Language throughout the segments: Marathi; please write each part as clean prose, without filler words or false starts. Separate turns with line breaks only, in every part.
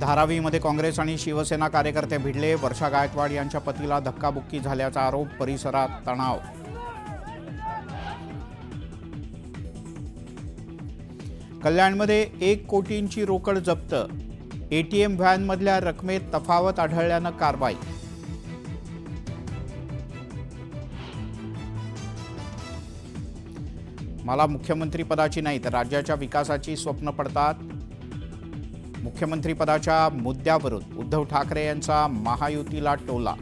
धारावीमध्ये काँग्रेस आणि शिवसेना कार्यकर्ते भिडले। वर्षा गायकवाड यांच्या पतीला धक्काबुक्की झाल्याचा आरोप। परिसरात तणाव। कल्याणमध्ये 1 कोटींची रोकड जप्त। एटीएम व्हॅनमधल्या रकमेत तफावत आढळल्यानं कारवाई। मला मुख्यमंत्री पदाची नाही तर राज्याच्या विकासाची स्वप्न पडतात। मुख्यमंत्री पदाच्या मुद्द्यावरून उद्धव ठाकरे यांचा महायुतीला टोला।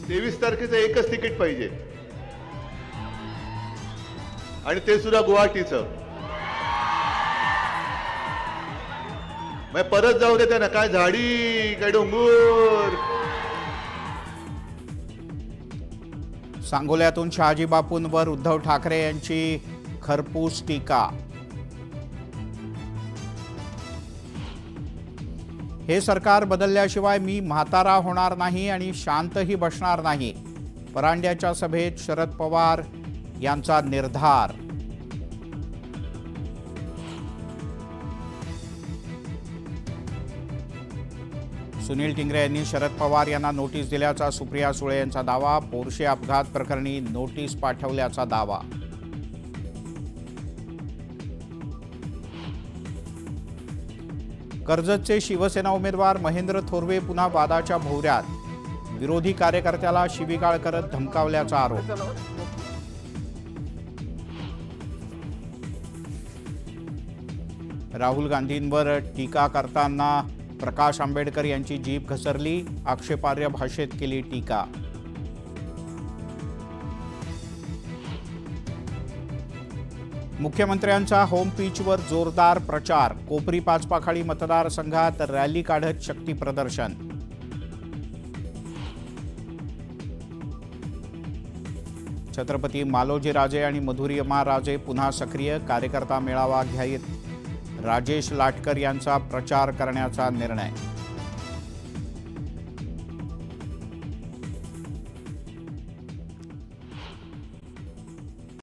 23 तारखेचं एकच तिकीट पाहिजे आणि ते सुद्धा गुवाहाटीचं। मग परत जाऊ दे त्यांना, काय झाडी काय डोंगर।
सांगोल्यातून शहाजी बापूंवर उद्धव ठाकरे यांची खरपूस टीका। हे सरकार बदलल्याशिवाय मी म्हातारा होणार नाही आणि शांतही बसणार नाही। परांड्याच्या सभेत शरद पवार यांचा निर्धार। सुनील टिंगरे यांनी शरद पवार यांना नोटीस दिल्याचा सुप्रिया सुळे यांचा दावा। पोर्शे अपघात प्रकरणी नोटीस पाठवल्याचा दावा। कर्जतचे शिवसेना उमेदवार महेंद्र थोरवे पुन्हा वादाच्या भोवऱ्यात। विरोधी कार्यकर्त्याला शिवीगाळ करत धमकावल्याचा आरोप। राहुल गांधींवर टीका करताना प्रकाश आंबेडकर यांची जीभ घसरली। आक्षेपार्ह भाषेत केली टीका। मुख्यमंत्र्यांचा होम पिचवर जोरदार प्रचार। कोपरी पाचपाखाळी मतदारसंघात रॅली काढत शक्ती प्रदर्शन। छत्रपती मालोजी राजे आणि मधुरिमा राजे पुन्हा सक्रिय। कार्यकर्ता मेळावा घेत राजेश लाटकर यांचा प्रचार करण्याचा निर्णय।